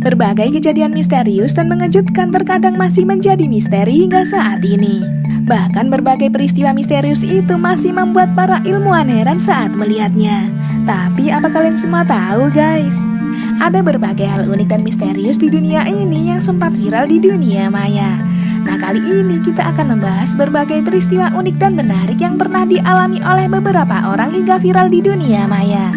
Berbagai kejadian misterius dan mengejutkan terkadang masih menjadi misteri hingga saat ini. Bahkan berbagai peristiwa misterius itu masih membuat para ilmuwan heran saat melihatnya. Tapi apa kalian semua tahu guys? Ada berbagai hal unik dan misterius di dunia ini yang sempat viral di dunia maya. Nah, kali ini kita akan membahas berbagai peristiwa unik dan menarik yang pernah dialami oleh beberapa orang hingga viral di dunia maya.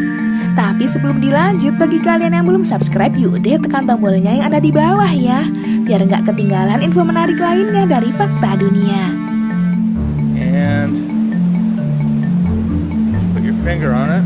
Tapi sebelum dilanjut, bagi kalian yang belum subscribe, yuk deh tekan tombolnya yang ada di bawah ya, biar nggak ketinggalan info menarik lainnya dari Fakta Dunia. And put your finger on it.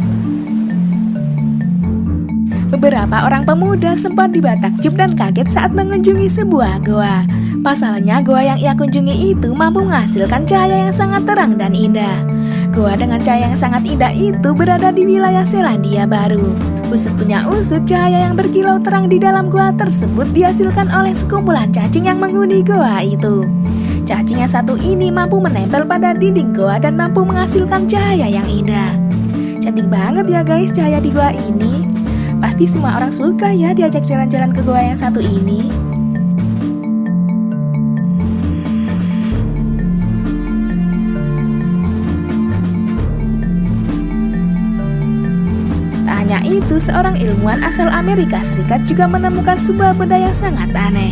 Beberapa orang pemuda sempat dibuat takjub dan kaget saat mengunjungi sebuah goa. Pasalnya goa yang ia kunjungi itu mampu menghasilkan cahaya yang sangat terang dan indah. Goa dengan cahaya yang sangat indah itu berada di wilayah Selandia Baru. Usut punya usut, cahaya yang berkilau terang di dalam goa tersebut dihasilkan oleh sekumpulan cacing yang menghuni goa itu. Cacing yang satu ini mampu menempel pada dinding goa dan mampu menghasilkan cahaya yang indah. Cantik banget ya guys cahaya di goa ini. Pasti semua orang suka ya diajak jalan-jalan ke goa yang satu ini. Tak hanya itu, seorang ilmuwan asal Amerika Serikat juga menemukan sebuah benda yang sangat aneh.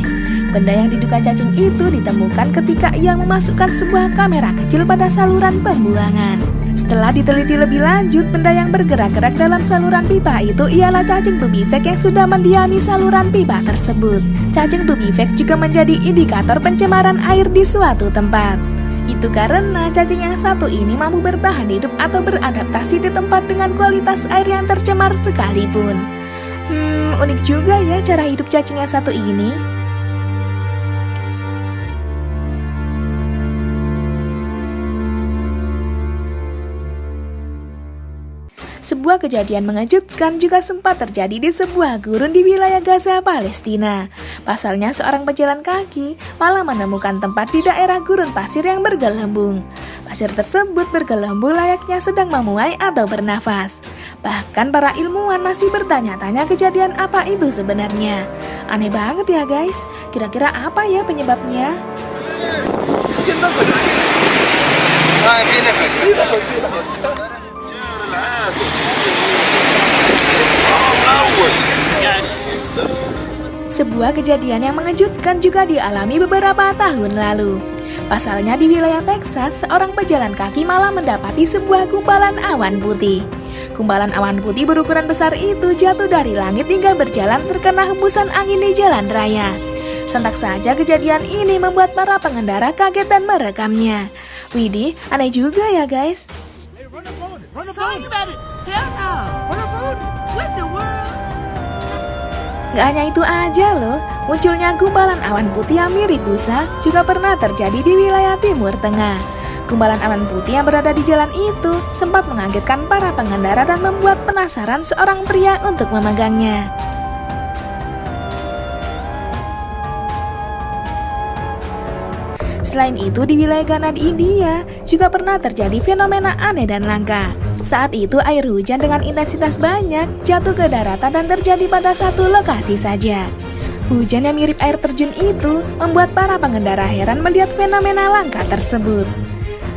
Benda yang diduga cacing itu ditemukan ketika ia memasukkan sebuah kamera kecil pada saluran pembuangan. Setelah diteliti lebih lanjut, benda yang bergerak-gerak dalam saluran pipa itu ialah cacing tubifek yang sudah mendiami saluran pipa tersebut. Cacing tubifek juga menjadi indikator pencemaran air di suatu tempat. Itu karena cacing yang satu ini mampu bertahan hidup atau beradaptasi di tempat dengan kualitas air yang tercemar sekalipun. Unik juga ya cara hidup cacing yang satu ini. Sebuah kejadian mengejutkan juga sempat terjadi di sebuah gurun di wilayah Gaza, Palestina. Pasalnya seorang pejalan kaki malah menemukan tempat di daerah gurun pasir yang bergelembung. Pasir tersebut bergelembung layaknya sedang memuai atau bernafas. Bahkan para ilmuwan masih bertanya-tanya kejadian apa itu sebenarnya. Aneh banget ya guys, kira-kira apa ya penyebabnya? Sebuah kejadian yang mengejutkan juga dialami beberapa tahun lalu. Pasalnya di wilayah Texas, seorang pejalan kaki malah mendapati sebuah gumpalan awan putih. Gumpalan awan putih berukuran besar itu jatuh dari langit hingga berjalan terkena hembusan angin di jalan raya. Sontak saja kejadian ini membuat para pengendara kaget dan merekamnya. Widih, aneh juga ya guys. Gak hanya itu aja loh, munculnya gumpalan awan putih yang mirip busa juga pernah terjadi di wilayah Timur Tengah. Gumpalan awan putih yang berada di jalan itu sempat mengagetkan para pengendara dan membuat penasaran seorang pria untuk memegangnya. Selain itu, di wilayah Ghana di India juga pernah terjadi fenomena aneh dan langka. Saat itu air hujan dengan intensitas banyak jatuh ke daratan dan terjadi pada satu lokasi saja. Hujan yang mirip air terjun itu membuat para pengendara heran melihat fenomena langka tersebut.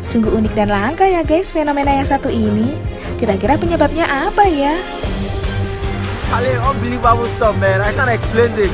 Sungguh unik dan langka ya guys fenomena yang satu ini. Kira-kira penyebabnya apa ya? Unbelievable stuff, man. I can't explain this.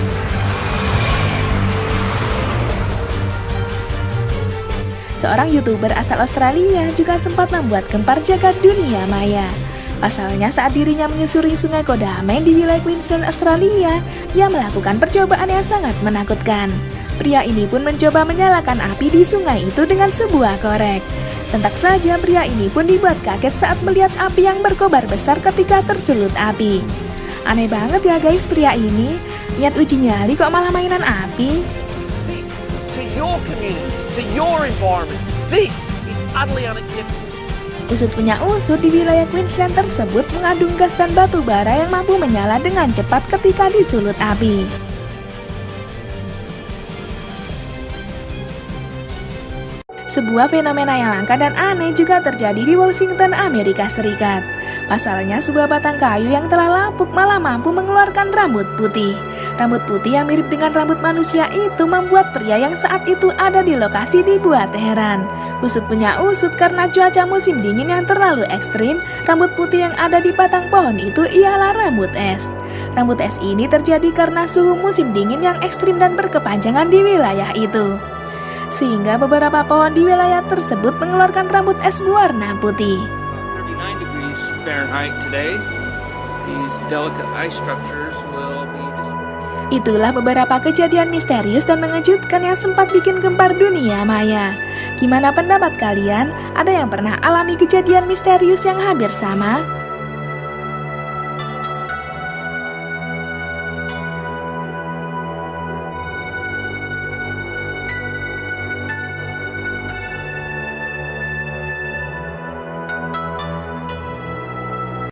Seorang YouTuber asal Australia juga sempat membuat gempar jagat dunia maya. Pasalnya saat dirinya menyusuri sungai Kodameng di wilayah Queensland, Australia, ia melakukan percobaan yang sangat menakutkan. Pria ini pun mencoba menyalakan api di sungai itu dengan sebuah korek. Sontak saja pria ini pun dibuat kaget saat melihat api yang berkobar besar ketika tersulut api. Aneh banget ya guys pria ini, niat uji nyali kok malah mainan api. To your environment. This is utterly unacceptable. Usut punya usut, di wilayah Queensland tersebut mengandung gas dan batu bara yang mampu menyala dengan cepat ketika disulut api. Sebuah fenomena yang langka dan aneh juga terjadi di Washington, Amerika Serikat. Pasalnya sebuah batang kayu yang telah lapuk malah mampu mengeluarkan rambut putih. Rambut putih yang mirip dengan rambut manusia itu membuat pria yang saat itu ada di lokasi dibuat heran. Usut punya usut, karena cuaca musim dingin yang terlalu ekstrim, rambut putih yang ada di batang pohon itu ialah rambut es. Rambut es ini terjadi karena suhu musim dingin yang ekstrim dan berkepanjangan di wilayah itu, sehingga beberapa pohon di wilayah tersebut mengeluarkan rambut es berwarna putih. 39 degrees Fahrenheit today. These delicate ice structures will be Itulah beberapa kejadian misterius dan mengejutkan yang sempat bikin gempar dunia maya. Gimana pendapat kalian? Ada yang pernah alami kejadian misterius yang hampir sama?